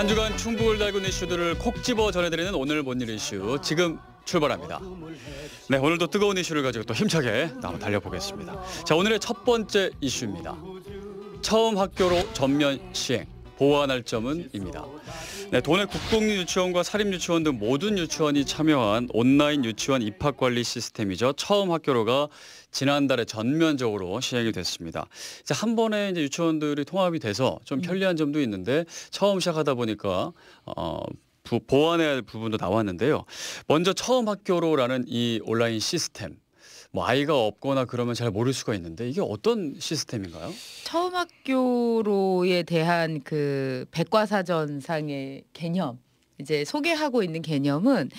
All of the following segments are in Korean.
한 주간 충북을 달군 이슈들을 콕 집어 전해드리는 오늘 본일 이슈 지금 출발합니다. 네, 오늘도 뜨거운 이슈를 가지고 또 힘차게 나눠 달려보겠습니다. 자, 오늘의 첫 번째 이슈입니다. 처음 학교로 전면 시행, 보완할 점은입니다. 네, 도내 국공유치원과 사립유치원 등 모든 유치원이 참여한 온라인 유치원 입학관리 시스템이죠. 처음 학교로가 지난달에 전면적으로 시행이 됐습니다. 이제 한 번에 이제 유치원들이 통합이 돼서 좀 편리한 점도 있는데 처음 시작하다 보니까 보완해야 할 부분도 나왔는데요. 먼저 처음 학교로라는 이 온라인 시스템. 뭐 아이가 없거나 그러면 잘 모를 수가 있는데 이게 어떤 시스템인가요? 처음 학교로에 대한 그 백과사전상의 개념, 이제 소개하고 있는 개념은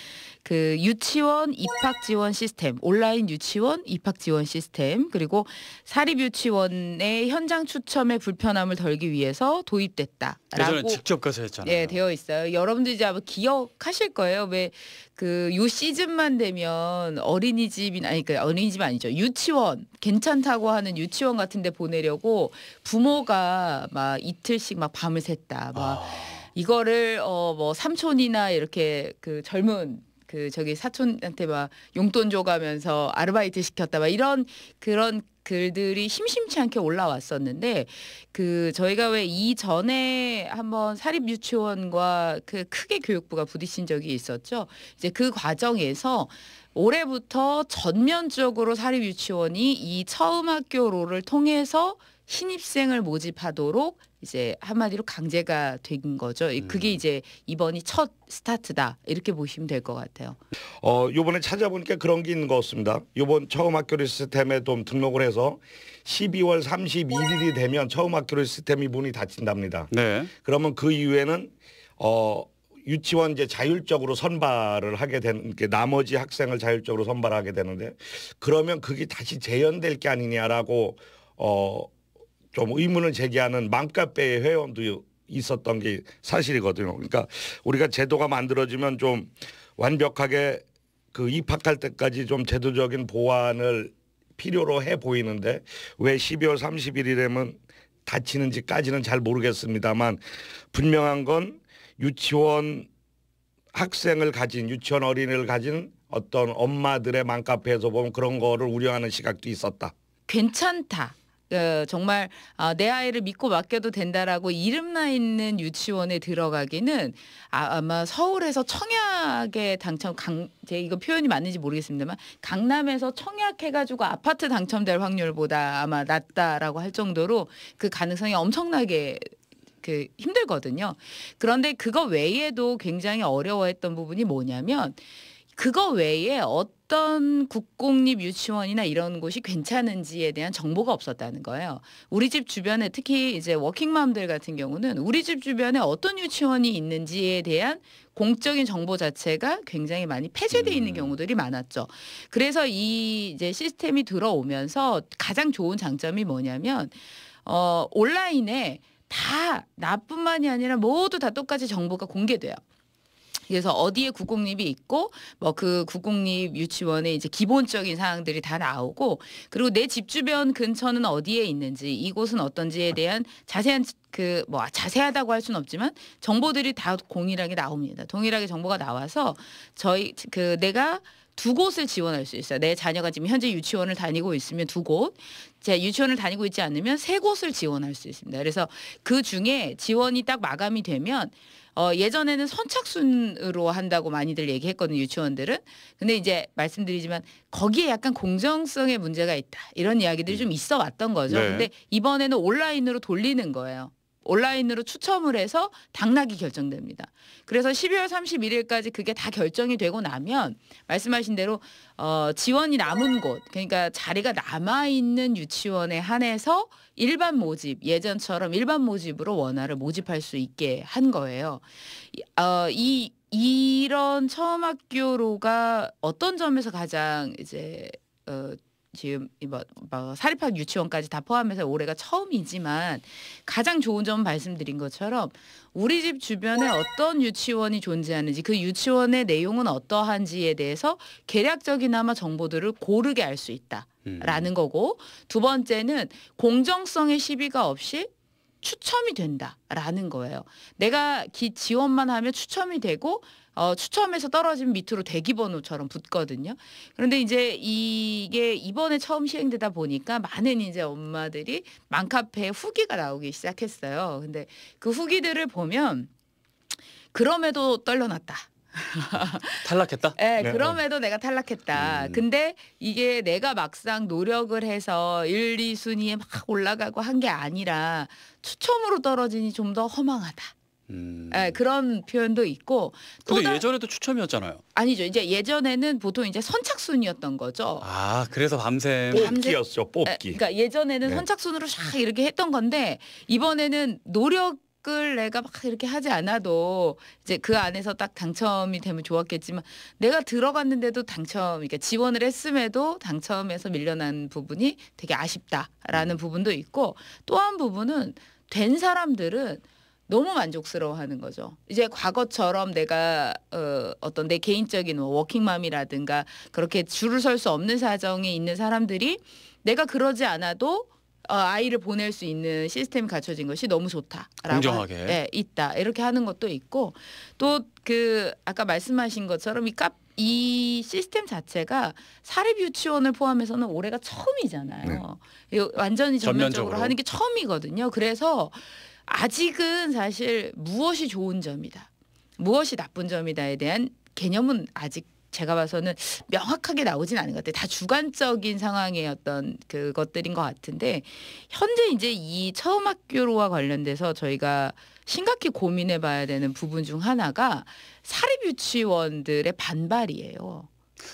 그 유치원 입학 지원 시스템, 온라인 유치원 입학 지원 시스템, 그리고 사립 유치원의 현장 추첨의 불편함을 덜기 위해서 도입됐다라고. 예전에 직접 가서 했잖아요. 네, 되어 있어요. 여러분들 이제 아마 기억하실 거예요. 왜 그 요 시즌만 되면 어린이집이나 아니 그 어린이집 아니죠. 유치원 괜찮다고 하는 유치원 같은 데 보내려고 부모가 막 이틀씩 막 밤을 샜다. 막 이거를 뭐 삼촌이나 이렇게 그 젊은 그 저기 사촌한테 막 용돈 줘가면서 아르바이트 시켰다 막 이런 그런 글들이 심심치 않게 올라왔었는데 그 저희가 왜 이전에 한번 사립 유치원과 그 크게 교육부가 부딪힌 적이 있었죠. 이제 그 과정에서 올해부터 전면적으로 사립 유치원이 이 처음 학교로를 통해서 신입생을 모집하도록 이제 한마디로 강제가 된 거죠. 그게 이제 이번이 첫 스타트다 이렇게 보시면 될 것 같아요. 요번에 찾아보니까 그런 게 있는 것 같습니다. 요번 처음 학교로 시스템에 좀 등록을 해서 12월 31일이 되면 처음 학교로 시스템이 문이 닫힌답니다. 네. 그러면 그 이후에는 유치원 이제 자율적으로 선발을 하게 되는 게 나머지 학생을 자율적으로 선발하게 되는데 그러면 그게 다시 재현될 게 아니냐라고 좀 의문을 제기하는 맘카페 회원도 있었던 게 사실이거든요. 그러니까 우리가 제도가 만들어지면 좀 완벽하게 그 입학할 때까지 좀 제도적인 보완을 필요로 해 보이는데 왜 12월 31일에면 닫히는지까지는 잘 모르겠습니다만 분명한 건 유치원 학생을 가진 유치원 어린이를 가진 어떤 엄마들의 맘카페에서 보면 그런 거를 우려하는 시각도 있었다. 괜찮다. 정말 내 아이를 믿고 맡겨도 된다라고 이름나 있는 유치원에 들어가기는 아마 서울에서 청약에 제 이거 표현이 맞는지 모르겠습니다만 강남에서 청약해가지고 아파트 당첨될 확률보다 아마 낮다라고 할 정도로 그 가능성이 엄청나게 힘들거든요. 그런데 그거 외에도 굉장히 어려워했던 부분이 뭐냐면 그거 외에 어떤 국공립 유치원이나 이런 곳이 괜찮은지에 대한 정보가 없었다는 거예요. 우리 집 주변에 특히 이제 워킹맘들 같은 경우는 우리 집 주변에 어떤 유치원이 있는지에 대한 공적인 정보 자체가 굉장히 많이 폐쇄되어 있는 경우들이 많았죠. 그래서 이 이제 시스템이 들어오면서 가장 좋은 장점이 뭐냐면 온라인에 다 나뿐만이 아니라 모두 다 똑같이 정보가 공개돼요. 그래서 어디에 국공립이 있고 뭐 그 국공립 유치원의 이제 기본적인 사항들이 다 나오고 그리고 내 집 주변 근처는 어디에 있는지 이곳은 어떤지에 대한 자세한 자세하다고 할 수는 없지만 정보들이 다 동일하게 나옵니다. 동일하게 정보가 나와서 내가 두 곳을 지원할 수 있어요. 내 자녀가 지금 현재 유치원을 다니고 있으면 두 곳, 제 유치원을 다니고 있지 않으면 세 곳을 지원할 수 있습니다. 그래서 그 중에 지원이 딱 마감이 되면 예전에는 선착순으로 한다고 많이들 얘기했거든요, 유치원들은. 근데 이제 말씀드리지만 거기에 약간 공정성의 문제가 있다. 이런 이야기들이 좀 있어 왔던 거죠. 네. 근데 이번에는 온라인으로 돌리는 거예요. 온라인으로 추첨을 해서 당락이 결정됩니다. 그래서 12월 31일까지 그게 다 결정이 되고 나면 말씀하신 대로 지원이 남은 곳, 그러니까 자리가 남아있는 유치원에 한해서 일반 모집, 예전처럼 일반 모집으로 원화를 모집할 수 있게 한 거예요. 이런 처음 학교로가 어떤 점에서 가장 이제 지금 사립학 유치원까지 다 포함해서 올해가 처음이지만 가장 좋은 점은 말씀드린 것처럼 우리 집 주변에 어떤 유치원이 존재하는지 그 유치원의 내용은 어떠한지에 대해서 개략적이나마 정보들을 고르게 알 수 있다라는 거고 두 번째는 공정성의 시비가 없이 추첨이 된다라는 거예요. 내가 지원만 하면 추첨이 되고 추첨에서 떨어지면 밑으로 대기번호처럼 붙거든요. 그런데 이제 이게 이번에 처음 시행되다 보니까 많은 이제 엄마들이 맘카페에 후기가 나오기 시작했어요. 근데 그 후기들을 보면 그럼에도 떨려놨다. 탈락했다? 네, 네. 그럼에도 내가 탈락했다. 근데 이게 내가 막상 노력을 해서 1, 2순위에 막 올라가고 한 게 아니라 추첨으로 떨어지니 좀 더 허망하다. 네, 그런 표현도 있고 근데 예전에도 추첨이었잖아요. 아니죠. 이제 예전에는 보통 이제 선착순이었던 거죠. 아, 그래서 밤샘. 뽑기였죠. 뽑기. 그러니까 예전에는 네. 선착순으로 샥 이렇게 했던 건데 이번에는 노력을 내가 막 이렇게 하지 않아도 이제 그 안에서 딱 당첨이 되면 좋았겠지만 내가 들어갔는데도 그러니까 지원을 했음에도 당첨에서 밀려난 부분이 되게 아쉽다라는 부분도 있고 또 한 부분은 된 사람들은 너무 만족스러워하는 거죠. 이제 과거처럼 내가 어떤 내 개인적인 워킹맘이라든가 그렇게 줄을 설 수 없는 사정에 있는 사람들이 내가 그러지 않아도 아이를 보낼 수 있는 시스템이 갖춰진 것이 너무 좋다라고 공정하게. 있다 이렇게 하는 것도 있고 또 그 아까 말씀하신 것처럼 이 시스템 자체가 사립 유치원을 포함해서는 올해가 처음이잖아요. 이거 완전히 전면적으로 전면적으로. 하는 게 처음이거든요. 그래서 아직은 사실 무엇이 좋은 점이다, 무엇이 나쁜 점이다에 대한 개념은 아직 제가 봐서는 명확하게 나오진 않은 것 같아요. 다 주관적인 상황의 어떤 그것들인 것 같은데 현재 이제 이 처음 학교로와 관련돼서 저희가 심각히 고민해 봐야 되는 부분 중 하나가 사립 유치원들의 반발이에요.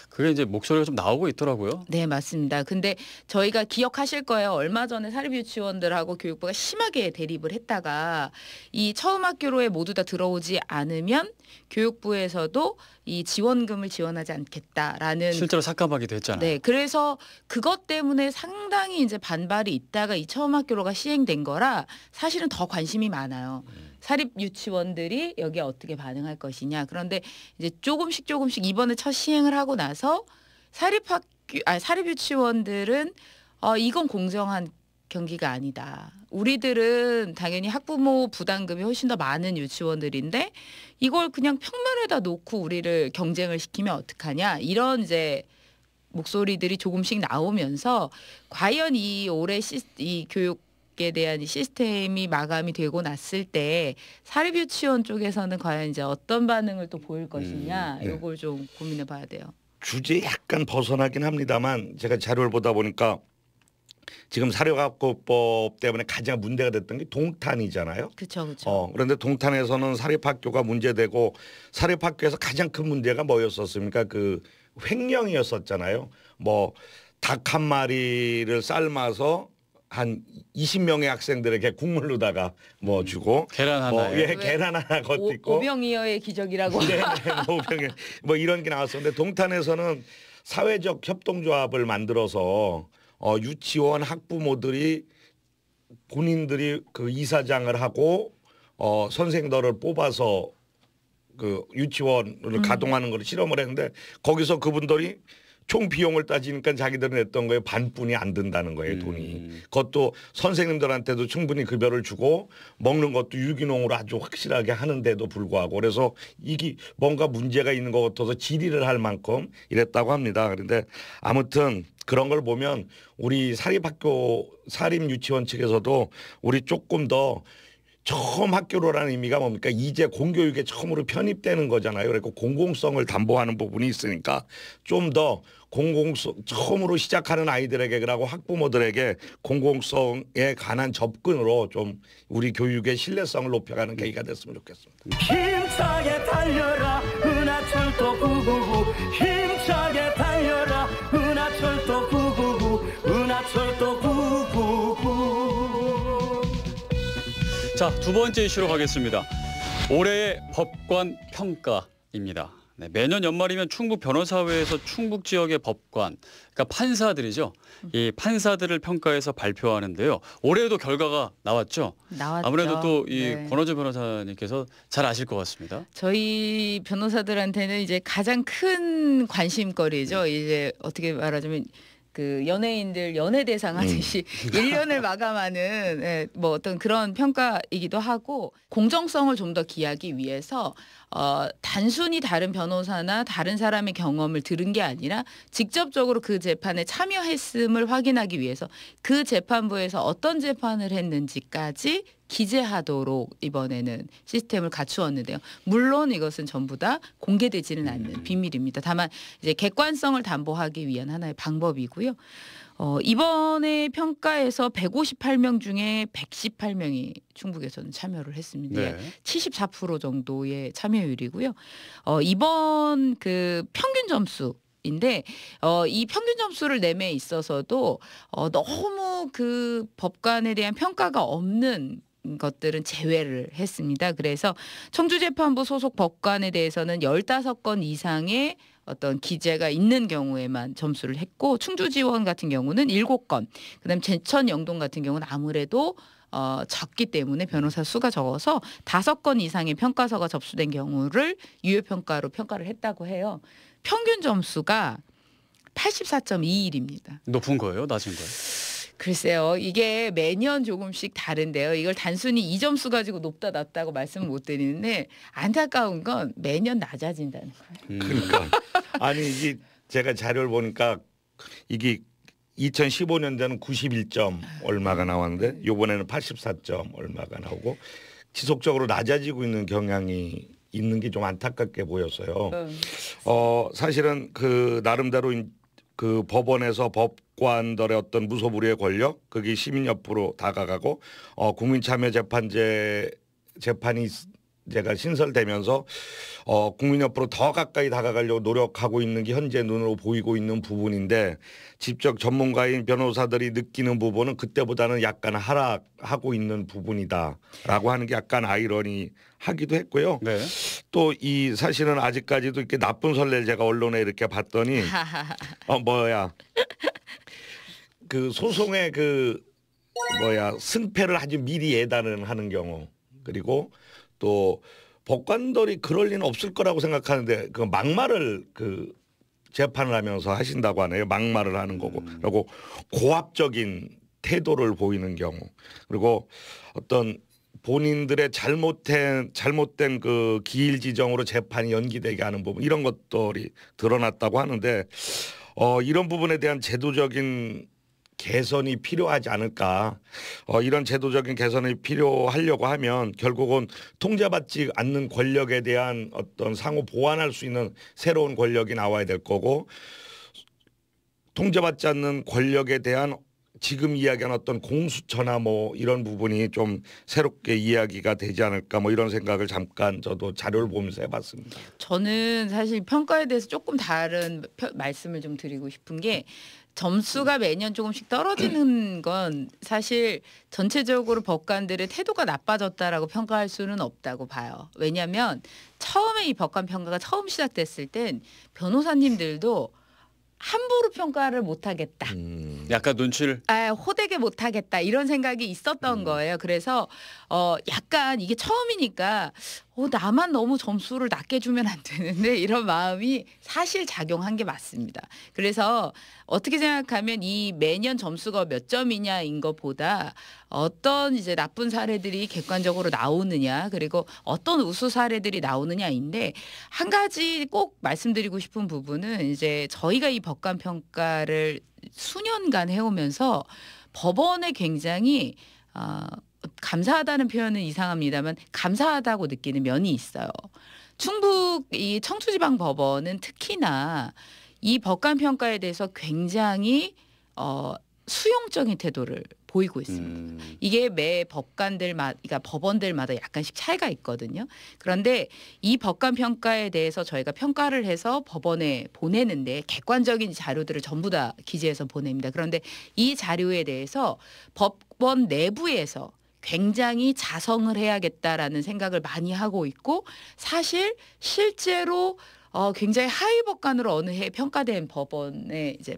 그게 이제 목소리가 좀 나오고 있더라고요. 네, 맞습니다. 근데 저희가 기억하실 거예요. 얼마 전에 사립유치원들하고 교육부가 심하게 대립을 했다가 이 처음 학교로에 모두 다 들어오지 않으면 교육부에서도 이 지원금을 지원하지 않겠다라는 실제로 삭감하기도 했잖아요. 네, 그래서 그것 때문에 상당히 이제 반발이 있다가 이 처음 학교로가 시행된 거라 사실은 더 관심이 많아요. 사립 유치원들이 여기에 어떻게 반응할 것이냐. 그런데 이제 조금씩 이번에 첫 시행을 하고 나서 사립 유치원들은 이건 공정한 경기가 아니다. 우리들은 당연히 학부모 부담금이 훨씬 더 많은 유치원들인데 이걸 그냥 평면에다 놓고 우리를 경쟁을 시키면 어떡하냐. 이런 이제 목소리들이 조금씩 나오면서 과연 이 올해 이 교육에 대한 이 시스템이 마감이 되고 났을 때 사립 유치원 쪽에서는 과연 이제 어떤 반응을 또 보일 것이냐. 네. 이걸 좀 고민해 봐야 돼요. 주제에 약간 벗어나긴 합니다만 제가 자료를 보다 보니까 지금 사립학교법 때문에 가장 문제가 됐던 게 동탄이잖아요. 그렇죠. 그런데 동탄에서는 사립학교가 문제되고 사립학교에서 가장 큰 문제가 뭐였었습니까? 그 횡령이었었잖아요. 뭐 닭 한 마리를 삶아서 한 20명의 학생들에게 국물로다가 뭐 주고 계란 하나에. 계란 하나 것도 있고 오병이어의 기적이라고. 네, 뭐 이런 게 나왔었는데 동탄에서는 사회적 협동조합을 만들어서 유치원 학부모들이 본인들이 그 이사장을 하고 선생들을 뽑아서 그 유치원을 가동하는 걸 실험을 했는데 거기서 그분들이 총 비용을 따지니까 자기들은 냈던 거에 반뿐이 안 든다는 거예요, 돈이. 그것도 선생님들한테도 충분히 급여를 주고 먹는 것도 유기농으로 아주 확실하게 하는데도 불구하고 그래서 이게 뭔가 문제가 있는 것 같아서 질의를 할 만큼 이랬다고 합니다. 그런데 아무튼 그런 걸 보면 우리 사립학교 사립 유치원 측에서도 우리 조금 더 처음 학교로라는 의미가 뭡니까? 이제 공교육에 처음으로 편입되는 거잖아요. 그래서 공공성을 담보하는 부분이 있으니까 좀 더 공공성 처음으로 시작하는 아이들에게 그러고 학부모들에게 공공성에 관한 접근으로 좀 우리 교육의 신뢰성을 높여가는 계기가 됐으면 좋겠습니다. 힘차게 달려라 은하철도 999 힘차게 달려라 은하철도 999 은하철도 999. 자, 두 번째 이슈로 가겠습니다. 올해의 법관 평가입니다. 네, 매년 연말이면 충북 변호사회에서 충북 지역의 법관, 그러니까 판사들이죠. 이 판사들을 평가해서 발표하는데요. 올해도 결과가 나왔죠. 나왔죠. 아무래도 또 이 네. 권호주 변호사님께서 잘 아실 것 같습니다. 저희 변호사들한테는 이제 가장 큰 관심거리죠. 이제 어떻게 말하자면 그 연예인들 연예대상 하듯이 1년을 마감하는 예, 뭐 어떤 그런 평가이기도 하고 공정성을 좀 더 기하기 위해서 단순히 다른 변호사나 다른 사람의 경험을 들은 게 아니라 직접적으로 그 재판에 참여했음을 확인하기 위해서 그 재판부에서 어떤 재판을 했는지까지 기재하도록 이번에는 시스템을 갖추었는데요. 물론 이것은 전부 다 공개되지는 않는 비밀입니다. 다만 이제 객관성을 담보하기 위한 하나의 방법이고요. 이번에 평가에서 158명 중에 118명이 충북에서는 참여를 했습니다. 네. 74% 정도의 참여율이고요. 이번 그 평균 점수인데 이 평균 점수를 내매 있어서도 너무 그 법관에 대한 평가가 없는 것들은 제외를 했습니다. 그래서 청주재판부 소속 법관에 대해서는 15건 이상의 어떤 기재가 있는 경우에만 점수를 했고 충주지원 같은 경우는 7건, 그다음에 제천 영동 같은 경우는 아무래도 적기 때문에 변호사 수가 적어서 5건 이상의 평가서가 접수된 경우를 유효평가로 평가를 했다고 해요. 평균 점수가 84.21입니다. 높은 거예요? 낮은 거예요? 글쎄요. 이게 매년 조금씩 다른데요. 이걸 단순히 이 점수 가지고 높다 낮다고 말씀을 못 드리는데 안타까운 건 매년 낮아진다는 거예요. 그러니까 아니 이게 제가 자료를 보니까 이게 2015년도에는 91점 얼마가 나왔는데 이번에는 84점 얼마가 나오고 지속적으로 낮아지고 있는 경향이 있는 게 좀 안타깝게 보였어요. 사실은 그 나름대로 그 법원에서 법관들의 어떤 무소불위의 권력, 그게 시민 옆으로 다가가고 국민참여재판이 제가 신설되면서 국민 옆으로 더 가까이 다가가려고 노력하고 있는 게 현재 눈으로 보이고 있는 부분인데 직접 전문가인 변호사들이 느끼는 부분은 그때보다는 약간 하락하고 있는 부분이다라고 하는 게 약간 아이러니하기도 했고요. 네. 또 이 사실은 아직까지도 이렇게 나쁜 선례를 제가 언론에 이렇게 봤더니 그 소송의 승패를 아주 미리 예단을 하는 경우, 그리고 또 법관들이 그럴 리는 없을 거라고 생각하는데 그 막말을 그 재판을 하면서 하신다고 하네요. 막말을 하는 거고, 그리고 고압적인 태도를 보이는 경우, 그리고 어떤 본인들의 잘못된 그 기일 지정으로 재판이 연기되게 하는 부분, 이런 것들이 드러났다고 하는데 이런 부분에 대한 제도적인 개선이 필요하지 않을까. 이런 제도적인 개선이 필요하려고 하면 결국은 통제받지 않는 권력에 대한 어떤 상호 보완할 수 있는 새로운 권력이 나와야 될 거고, 통제받지 않는 권력에 대한 지금 이야기한 어떤 공수처나 뭐 이런 부분이 좀 새롭게 이야기가 되지 않을까, 뭐 이런 생각을 잠깐 저도 자료를 보면서 해봤습니다. 저는 사실 평가에 대해서 조금 다른 말씀을 좀 드리고 싶은 게, 점수가 매년 조금씩 떨어지는 건 사실 전체적으로 법관들의 태도가 나빠졌다라고 평가할 수는 없다고 봐요. 왜냐하면 처음에 이 법관 평가가 처음 시작됐을 땐 변호사님들도 함부로 평가를 못하겠다. 약간 눈치를. 호되게 못하겠다. 이런 생각이 있었던 거예요. 그래서 약간 이게 처음이니까 나만 너무 점수를 낮게 주면 안 되는데 이런 마음이 사실 작용한 게 맞습니다. 그래서 어떻게 생각하면 이 매년 점수가 몇 점이냐인 것보다 어떤 이제 나쁜 사례들이 객관적으로 나오느냐, 그리고 어떤 우수 사례들이 나오느냐인데, 한 가지 꼭 말씀드리고 싶은 부분은 이제 저희가 이 법관 평가를 수년간 해오면서 법원에 굉장히 감사하다는 표현은 이상합니다만 감사하다고 느끼는 면이 있어요. 충북 이 청주지방법원은 특히나 이 법관 평가에 대해서 굉장히 수용적인 태도를 보이고 있습니다. 이게 매 그러니까 법원들마다 약간씩 차이가 있거든요. 그런데 이 법관 평가에 대해서 저희가 평가를 해서 법원에 보내는데 객관적인 자료들을 전부 다 기재해서 보냅니다. 그런데 이 자료에 대해서 법원 내부에서 굉장히 자성을 해야겠다라는 생각을 많이 하고 있고, 사실 실제로 굉장히 하위 법관으로 어느 해 평가된 법원의 이제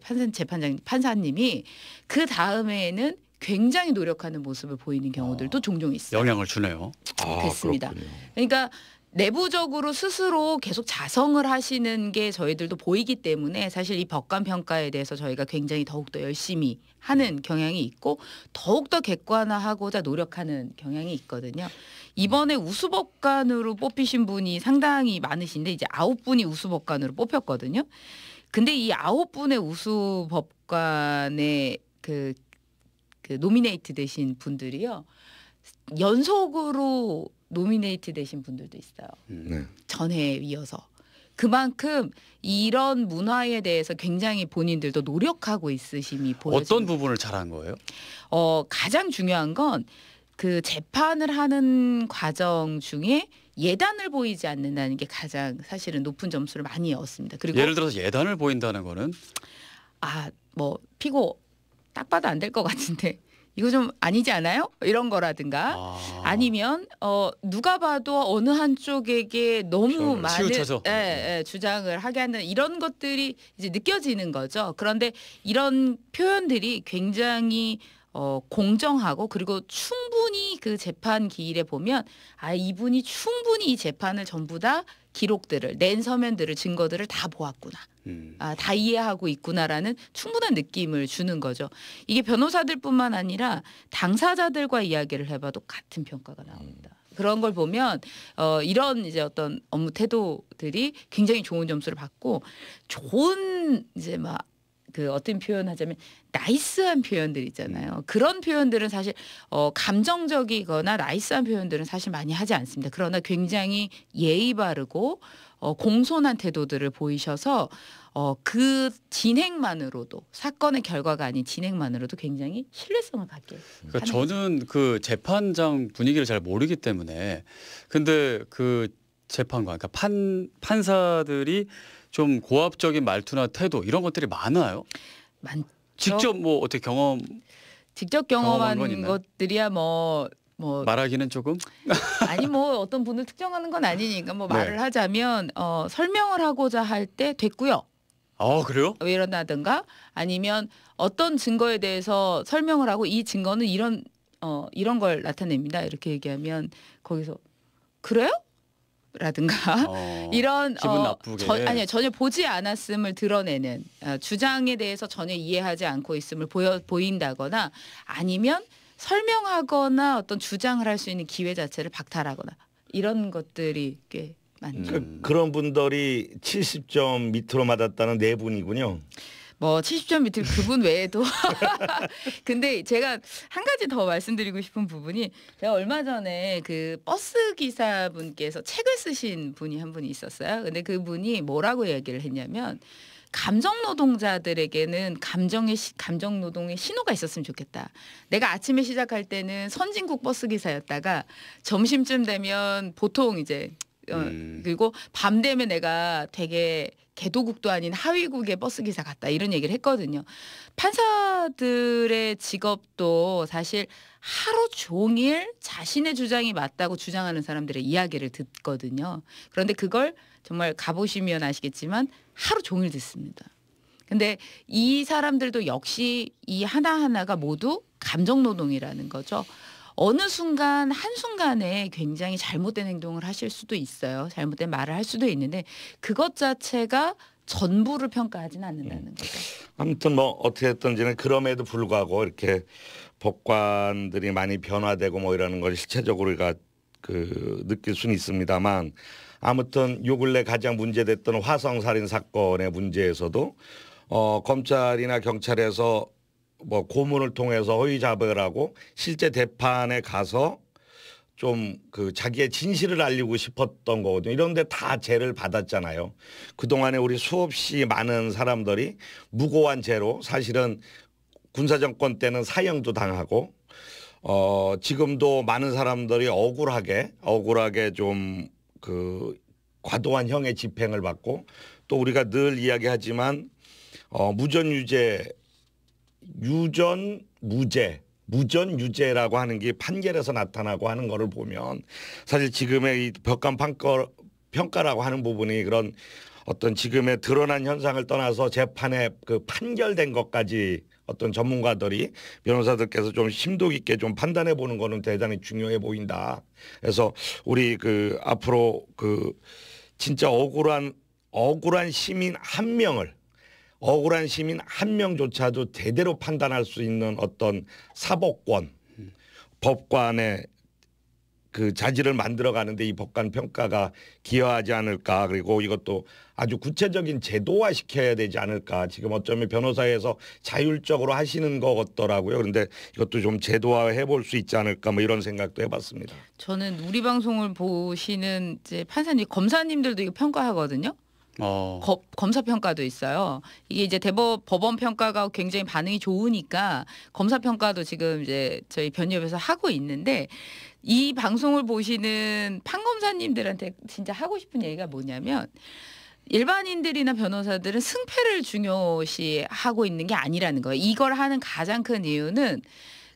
판사님이 그 다음에는 굉장히 노력하는 모습을 보이는 경우들도 종종 있어요. 영향을 주네요. 그렇습니다. 그렇군요. 그러니까 내부적으로 스스로 계속 자성을 하시는 게 저희들도 보이기 때문에 사실 이 법관 평가에 대해서 저희가 굉장히 더욱더 열심히 하는 경향이 있고 더욱더 객관화하고자 노력하는 경향이 있거든요. 이번에 우수법관으로 뽑히신 분이 상당히 많으신데 이제 9분이 우수법관으로 뽑혔거든요. 근데 이 9분의 우수법관의 그 노미네이트 되신 분들이요. 연속으로 노미네이트 되신 분들도 있어요. 네. 전해에 이어서. 그만큼 이런 문화에 대해서 굉장히 본인들도 노력하고 있으심이 보여집니다. 어떤 부분을 잘한 거예요? 가장 중요한 건 그 재판을 하는 과정 중에 예단을 보이지 않는다는 게 가장 사실은 높은 점수를 많이 얻습니다. 그리고 예를 들어서 예단을 보인다는 거는 뭐 피고 딱 봐도 안 될 것 같은데 이거 좀 아니지 않아요? 이런 거라든가 아니면 누가 봐도 어느 한쪽에게 너무 많은 치우쳐서. 주장을 하게 하는 이런 것들이 이제 느껴지는 거죠. 그런데 이런 표현들이 굉장히 공정하고 그리고 충분히 그 재판 기일에 보면 이분이 충분히 이 재판을 전부 다 기록들을 낸 서면들을 증거들을 다 보았구나. 다 이해하고 있구나라는 충분한 느낌을 주는 거죠. 이게 변호사들뿐만 아니라 당사자들과 이야기를 해봐도 같은 평가가 나옵니다. 그런 걸 보면 이런 이제 어떤 업무 태도들이 굉장히 좋은 점수를 받고 좋은 이제 막 그 어떤 표현하자면 나이스한 표현들 있잖아요. 그런 표현들은 사실 감정적이거나 나이스한 표현들은 사실 많이 하지 않습니다. 그러나 굉장히 예의 바르고 공손한 태도들을 보이셔서 그 진행만으로도 사건의 결과가 아닌 진행만으로도 굉장히 신뢰성을 갖게. 그러니까 저는 그 재판장 분위기를 잘 모르기 때문에 근데 그 재판관 그러니까 판사들이 좀 고압적인 말투나 태도 이런 것들이 많아요. 많죠. 직접 뭐 어떻게 직접 경험한 건 경험한 있나요? 것들이야 뭐 말하기는 조금 아니 뭐 어떤 분을 특정하는 건 아니니까 뭐 네. 말을 하자면 설명을 하고자 할 때 됐고요. 그래요? 왜 이런다든가 아니면 어떤 증거에 대해서 설명을 하고 이 증거는 이런 걸 나타냅니다. 이렇게 얘기하면 거기서 그래요? 라든가 이런 기분 나쁘게 아니요 전혀 보지 않았음을 드러내는 주장에 대해서 전혀 이해하지 않고 있음을 보인다거나 아니면 설명하거나 어떤 주장을 할 수 있는 기회 자체를 박탈하거나 이런 것들이 꽤 많죠. 그런 분들이 70점 밑으로 맞았다는 네 분이군요. 뭐 70점 밑을 그분 외에도 근데 제가 한 가지 더 말씀드리고 싶은 부분이 제가 얼마 전에 그 버스 기사분께서 책을 쓰신 분이 한 분이 있었어요. 근데 그분이 뭐라고 얘기를 했냐면 감정 노동자들에게는 감정 노동의 신호가 있었으면 좋겠다. 내가 아침에 시작할 때는 선진국 버스 기사였다가 점심쯤 되면 보통 이제 그리고 밤 되면 내가 되게 개도국도 아닌 하위국의 버스 기사 같다 이런 얘기를 했거든요. 판사들의 직업도 사실 하루 종일 자신의 주장이 맞다고 주장하는 사람들의 이야기를 듣거든요. 그런데 그걸 정말 가보시면 아시겠지만 하루 종일 듣습니다. 근데 이 사람들도 역시 이 하나하나가 모두 감정노동이라는 거죠. 어느 순간 한순간에 굉장히 잘못된 행동을 하실 수도 있어요. 잘못된 말을 할 수도 있는데 그것 자체가 전부를 평가하지는 않는다는 거죠. 아무튼 뭐 어떻게 됐든지는 그럼에도 불구하고 이렇게 법관들이 많이 변화되고 뭐 이러는 걸 실체적으로 우리가 느낄 수는 있습니다만 아무튼 요 근래 가장 문제됐던 화성살인 사건의 문제에서도 검찰이나 경찰에서 뭐 고문을 통해서 허위 자백을 하고 실제 재판에 가서 좀 자기의 진실을 알리고 싶었던 거거든요. 이런데 다 죄를 받았잖아요. 그동안에 우리 수없이 많은 사람들이 무고한 죄로 사실은 군사정권 때는 사형도 당하고 지금도 많은 사람들이 억울하게 좀 과도한 형의 집행을 받고 또 우리가 늘 이야기하지만 무전유죄 무전유죄라고 하는 게 판결에서 나타나고 하는 거를 보면 사실 지금의 이 법관 평가라고 하는 부분이 그런 어떤 지금의 드러난 현상을 떠나서 재판에 그 판결된 것까지 어떤 전문가들이 변호사들께서 좀 심도 깊게 좀 판단해 보는 거는 대단히 중요해 보인다. 그래서 우리 그 앞으로 그 진짜 억울한 시민 한 명조차도 제대로 판단할 수 있는 어떤 사법권, 법관의 그 자질을 만들어 가는데 이 법관 평가가 기여하지 않을까. 그리고 이것도 아주 구체적인 제도화 시켜야 되지 않을까. 지금 어쩌면 변호사에서 자율적으로 하시는 것 같더라고요. 그런데 이것도 좀 제도화해 볼 수 있지 않을까 뭐 이런 생각도 해봤습니다. 저는 우리 방송을 보시는 이제 판사님, 검사님들도 이거 평가하거든요. 검사 평가도 있어요. 이게 이제 법원 평가가 굉장히 반응이 좋으니까 검사 평가도 지금 이제 저희 변협에서 하고 있는데, 이 방송을 보시는 판검사님들한테 진짜 하고 싶은 얘기가 뭐냐면, 일반인들이나 변호사들은 승패를 중요시하고 있는 게 아니라는 거예요. 이걸 하는 가장 큰 이유는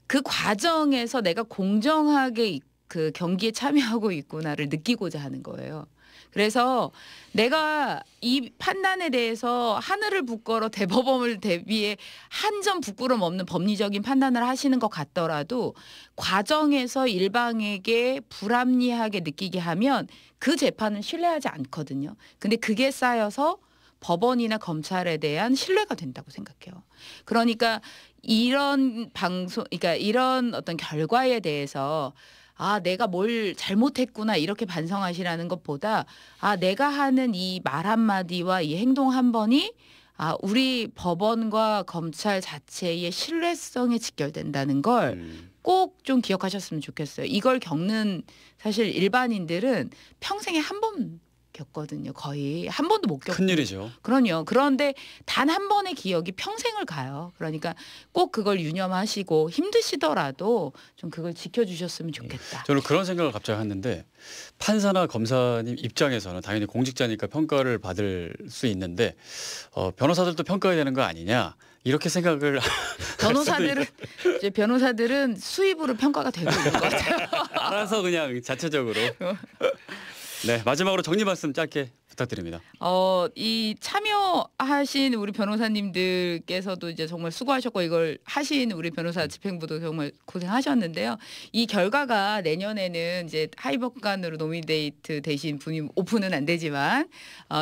그 과정에서 내가 공정하게 그 경기에 참여하고 있구나를 느끼고자 하는 거예요. 그래서 내가 이 판단에 대해서 하늘을 부끄러 대법원을 대비해 한 점 부끄럼 없는 법리적인 판단을 하시는 것 같더라도 과정에서 일방에게 불합리하게 느끼게 하면 그 재판은 신뢰하지 않거든요. 근데 그게 쌓여서 법원이나 검찰에 대한 신뢰가 된다고 생각해요. 그러니까 그러니까 이런 어떤 결과에 대해서 내가 뭘 잘못했구나 이렇게 반성하시라는 것보다 내가 하는 이 말 한마디와 이 행동 한 번이 우리 법원과 검찰 자체의 신뢰성에 직결된다는 걸 꼭 좀 기억하셨으면 좋겠어요. 이걸 겪는 사실 일반인들은 평생에 한 번 겪거든요. 거의 한 번도 못 겪고. 큰일이죠. 그럼요. 그런데 단 한 번의 기억이 평생을 가요. 그러니까 꼭 그걸 유념하시고 힘드시더라도 좀 그걸 지켜주셨으면 좋겠다. 저는 그런 생각을 갑자기 했는데, 판사나 검사님 입장에서는 당연히 공직자니까 평가를 받을 수 있는데 변호사들도 평가해야 되는 거 아니냐 이렇게 생각을 변호사들은 수입으로 평가가 되고 있는 것 같아요. 알아서 그냥 자체적으로. 네, 마지막으로 정리 말씀 짧게 부탁드립니다. 이 참여하신 우리 변호사님들께서도 이제 정말 수고하셨고, 이걸 하신 우리 변호사 집행부도 정말 고생하셨는데요. 이 결과가 내년에는 이제 하이법관으로 노미네이트 되신 분이 오픈은 안 되지만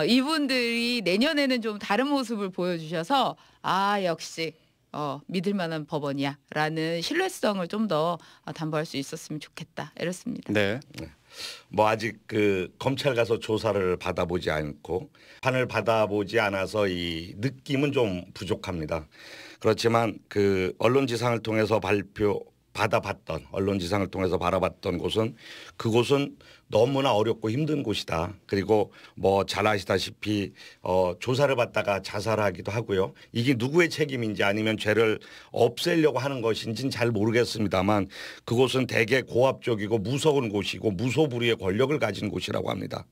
이분들이 내년에는 좀 다른 모습을 보여주셔서 역시 믿을 만한 법원이야라는 신뢰성을 좀 더 담보할 수 있었으면 좋겠다, 이렇습니다. 네. 뭐 아직 그 검찰 가서 조사를 받아보지 않고 판을 받아보지 않아서 이 느낌은 좀 부족합니다. 그렇지만 그 언론지상을 통해서 언론지상을 통해서 바라봤던 곳은, 그곳은 너무나 어렵고 힘든 곳이다. 그리고 뭐 잘 아시다시피 조사를 받다가 자살하기도 하고요. 이게 누구의 책임인지 아니면 죄를 없애려고 하는 것인지는 잘 모르겠습니다만, 그곳은 대개 고압적이고 무서운 곳이고 무소불위의 권력을 가진 곳이라고 합니다.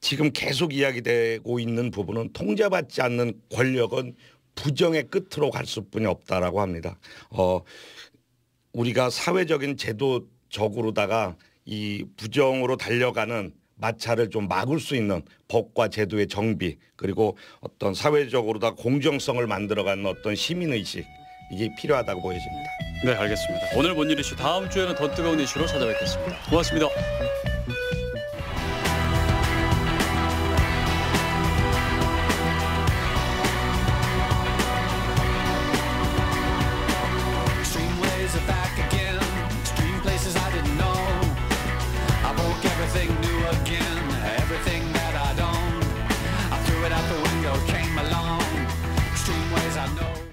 지금 계속 이야기되고 있는 부분은 통제받지 않는 권력은 부정의 끝으로 갈 수뿐이 없다라고 합니다. 우리가 사회적인 제도적으로다가 이 부정으로 달려가는 마찰을 좀 막을 수 있는 법과 제도의 정비, 그리고 어떤 사회적으로다 공정성을 만들어가는 어떤 시민의식, 이게 필요하다고 보여집니다. 네, 알겠습니다. 오늘 본 일 이슈, 다음 주에는 더 뜨거운 이슈로 찾아뵙겠습니다. 고맙습니다. Everything new again, everything that I don't, I threw it out the window, came along, extreme ways I know.